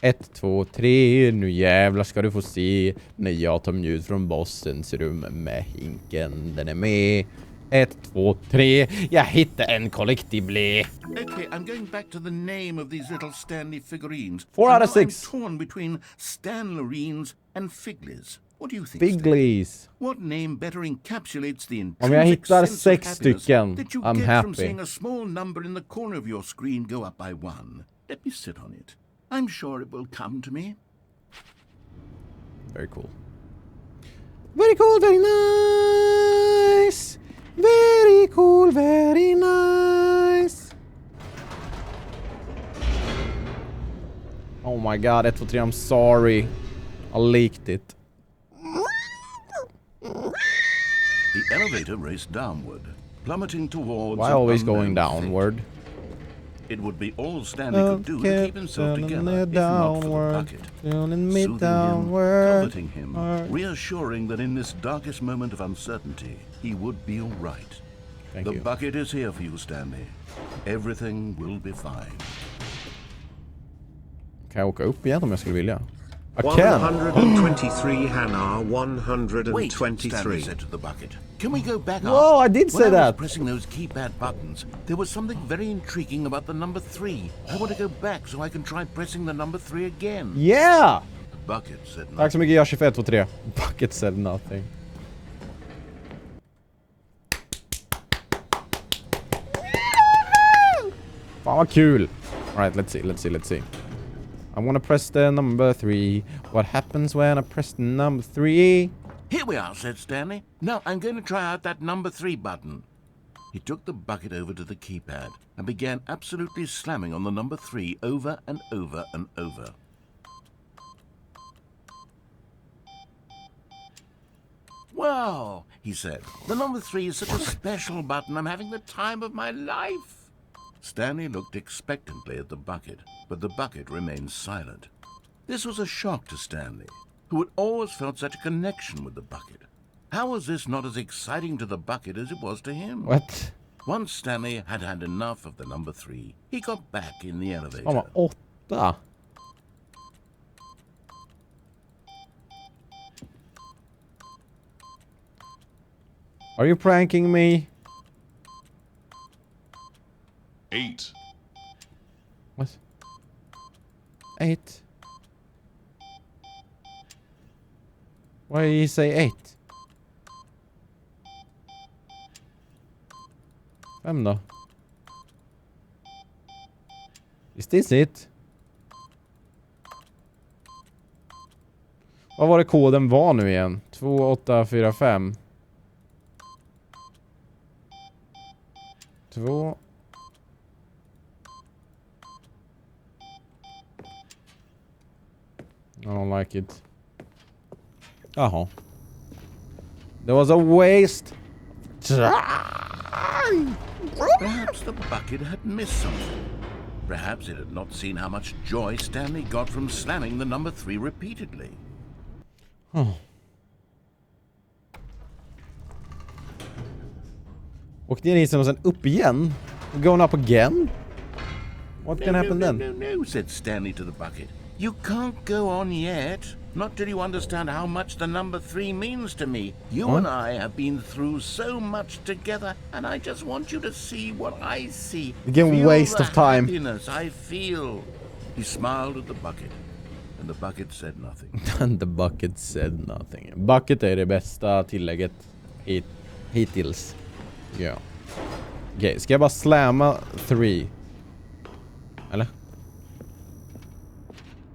1, 2, 3. Nu jävlar ska du få se när jag tar ljud från bossens rum med Hinken. Den är med. 1, 2, 3. Jag hittade en kollektivblé. Okay, I'm going back to the name of these little Stanley figurines. 4 out of And now 6. I'm torn between Stanlerines and Figlies. What do you think? Figlies. What name better encapsulates the Om jag intrinsic hittar sense of 6 happiness stycken, that you I'm get from happy. seeing a small number in the corner of your screen go up by 1? Let me sit on it. I'm sure it will come to me. Very cool. Very cool, very nice. Very cool, very nice. Oh my god, 1, 2, 3, I'm sorry. I leaked it. The elevator raced downward, plummeting towards... Why an always unknown going downward? fate. It would be all Stanley could do to keep himself together, if not for the bucket. Soothing him, Comforting him, reassuring that in this darkest moment of uncertainty, he would be all right. Thank The you. bucket is here for you, Stanley. Everything will be fine. Kan jag åka upp igen om jag skulle vilja? I can. 123 Hanar Wait, Stanley 123. said to the bucket. Can we go back up? Whoa, I did say When I was that. pressing those keypad buttons, there was something very intriguing about the number 3. I want to go back so I can try pressing the number 3 again. Yeah! The bucket said Tack nothing. så mycket, Yoshi för 1, 2, 3. Bucket said nothing. Fan vad kul! Alright, let's see. I wanna press the number 3. What happens when I press the number 3? Here we are, said Stanley. Now I'm going to try out that number 3 button. He took the bucket over to the keypad and began absolutely slamming on the number 3 over and over and over. Wow, he said. The number 3 is such a special button. I'm having the time of my life. Stanley looked expectantly at the bucket, but the bucket remained silent. This was a shock to Stanley. who had always felt such a connection with the bucket. How was this not as exciting to the bucket as it was to him? What? Once Stanley had had enough of the number 3, he got back in the elevator. Han var 8. Are you pranking me? 8. What? 8? Why did he say 8? 5 då? Is this it? Vad var det koden var nu igen? 2845. 2. I don't like it. Jaha. There was a waste. Perhaps the bucket had missed something. Perhaps it had not seen how much joy Stanley got from slamming the number 3 repeatedly. Och ner i isen och sen upp igen. Going up again? What can happen then? No, said Stanley to the bucket. You can't go on yet. Not till you understand how much the number 3 means to me. You and I have been through so much together, and I just want you to see what I see. Again, feel waste the of time. Happiness I feel. He smiled at the bucket, and the bucket said nothing. And the bucket said nothing. Bucket är det bästa tillägget hittills. Ja. Okej, ska jag bara slamma 3? Eller?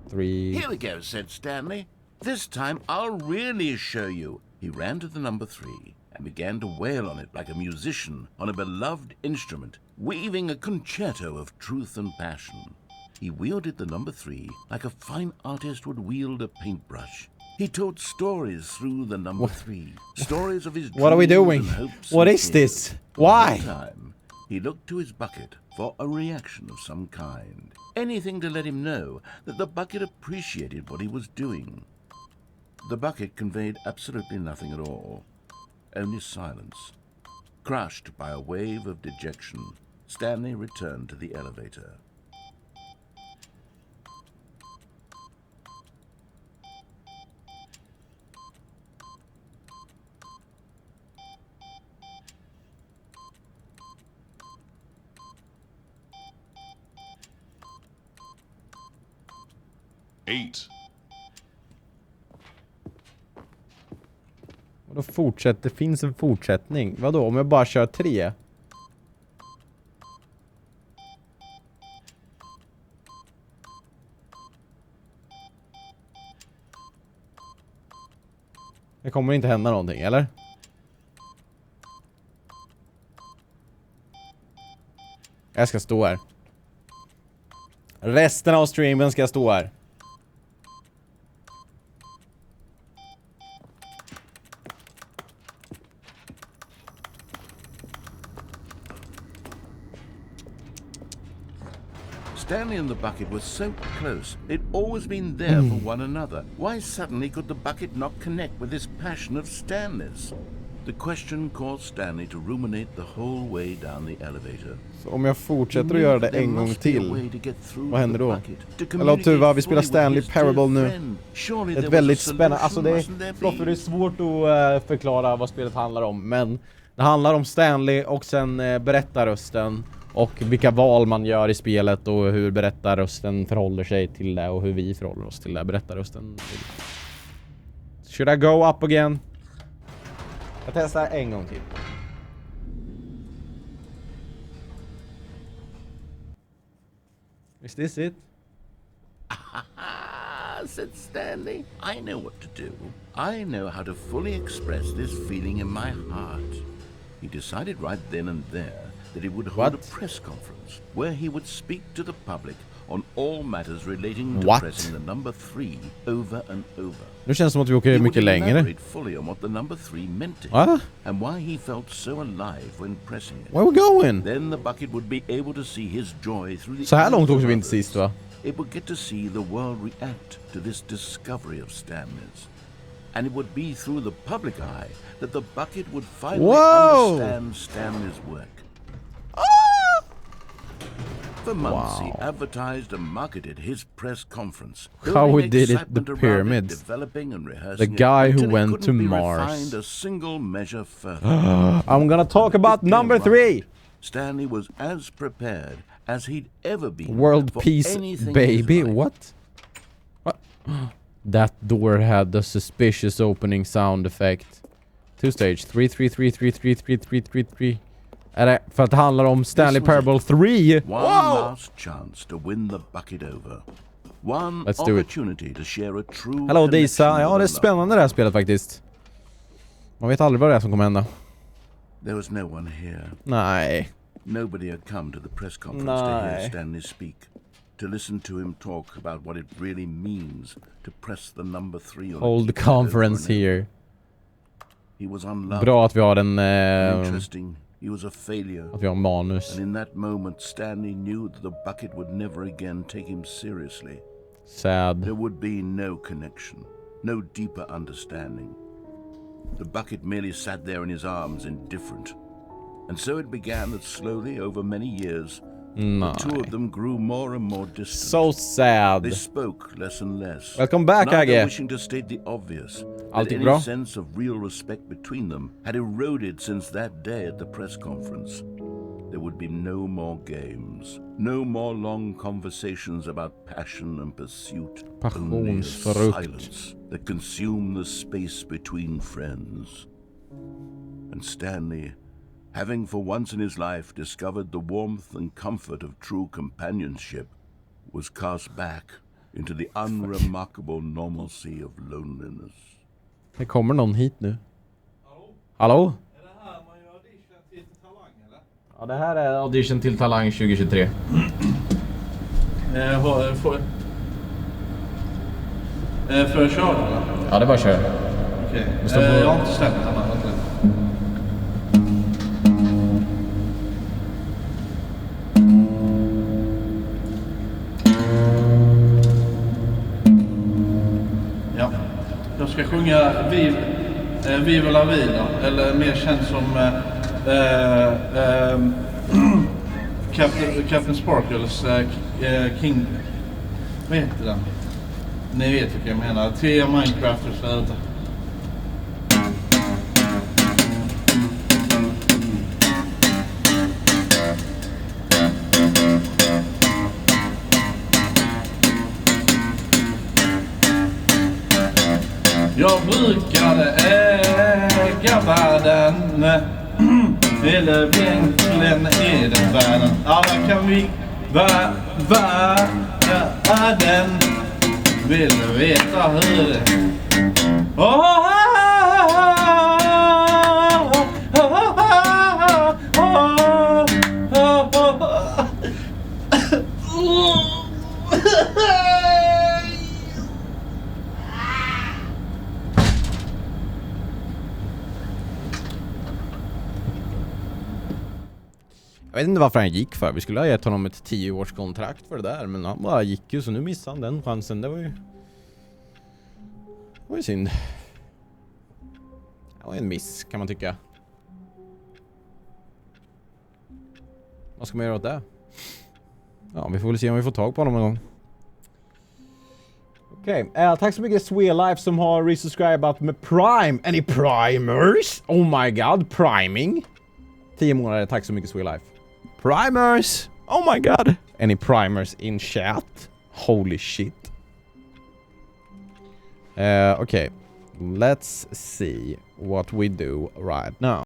3. Here we go, said Stanley. This time I'll really show you. He ran to the number 3 and began to wail on it like a musician on a beloved instrument, weaving a concerto of truth and passion. He wielded the number 3 like a fine artist would wield a paintbrush. He told stories through the number 3. Stories of his dreams. What are we doing? And hopes. What and is fears. this? Why? One time, he looked to his bucket for a reaction of some kind. Anything to let him know that the bucket appreciated what he was doing. The bucket conveyed absolutely nothing at all. Only silence. Crushed by a wave of dejection, Stanley returned to the elevator. Och då fortsätter, det finns en fortsättning. Vadå, om jag bara kör 3? Det kommer inte hända någonting, eller? Jag ska stå här. Resten av streamen ska stå här. Stanley and the bucket were so close. They'd always been there for one another. Why suddenly could the bucket not connect with this passion of Stanley's? The question caused Stanley to ruminate the whole way down the elevator. Så om jag fortsätter att göra det en gång till, vad händer då? Eller Tuva, vi spelar Stanley Parable nu. Det är ett väldigt spännande, alltså det är svårt att förklara vad spelet handlar om, men det handlar om Stanley och sen berättarrösten och vilka val man gör i spelet och hur berättarrösten förhåller sig till det och hur vi förhåller oss till det berättarrösten. Should I go up again? Jag testar en gång till. Is this it? Said Stanley. I know what to do. I know how to fully express this feeling in my heart. He decided right then and there that he would hold a press conference where he would speak to the public on all matters relating to pressing the number 3 over and over. Nu känns det som att vi åker mycket längre. Fully on what the number 3 meant to him, and why he felt so alive when pressing it. Where are we going? Then the bucket would be able to see his joy through the Så här långt åkte vi inte sist, va? it would get to see the world react to this discovery of Stanley's. And it would be through the public eye that the bucket would finally understand Stanley's work. For months, he advertised and marketed his press conference. How we did it, the pyramids. Developing and rehearsing The guy who it went to be Mars. refined a single measure further. I'm gonna talk about number 3. Stanley was as prepared as he'd ever been. World for peace, anything baby. in his life. What? That door had the suspicious opening sound effect. 2 stage. 3, 3, 3, 3, 3, 3, 3, 3, 3. Är det för att det handlar om Stanley Parable 3? One last chance to win the bucket over. One Let's do it. opportunity to share a true. Hallå Disa. Ja, det är connection spännande det här spelet faktiskt. Man vet aldrig vad det är som kommer hända. There was no one here. Nej. Nobody had come to the press conference to hear Stanley speak, to listen to him talk about what it really means to press the number 3 on Hold the conference here. He was unloved. Bra att vi har en Interesting. He was a failure. att vi har manus. And in that moment, Stanley knew that the bucket would never again take him seriously. Sad. There would be no connection, no deeper understanding. The bucket merely sat there in his arms, indifferent. And so it began that slowly, over many years, the two of them grew more and more distant. So sad. They spoke less and less. Welcome back, neither Agge. wishing to state the obvious, Allting that any bra? sense of real respect between them had eroded since that day at the press conference. There would be no more games, no more long conversations about passion and pursuit, only a Passionsfrukt. silence that consumed the space between friends. And Stanley, having for once in his life discovered the warmth and comfort of true companionship, was cast back into the unremarkable normalcy of loneliness. Det kommer någon hit nu. Hallå? Är det här man gör audition till Talang eller? Ja, det här är audition till Talang 2023. Får jag köra eller? Ja, det är bara kör. Okej. står på- Jag har inte släppt den här. Ja. Jag ska sjunga Viva la vida, eller mer känd som Captain Sparkles King. Vad heter den? Ni vet vilka jag menar. 3 Minecrafters där ute. Jag brukade äga världen, eller egentligen är den världen. Alla kan vi världen, vill veta hur det Jag vet inte varför han gick för. Vi skulle ha gett honom ett 10-årskontrakt för det där. Men han bara gick ju, så nu missade han den chansen. Det var ju synd. Det var en miss, kan man tycka. Vad ska man göra åt det? Ja, vi får väl se om vi får tag på honom någon gång. Okej, tack så mycket Swelife som har resubscribat med Prime. Any primers? Oh my god, priming. 10 månader, tack så mycket Swelife. Primers! Oh my god! Any primers in chat? Holy shit. Okay, let's see what we do right now.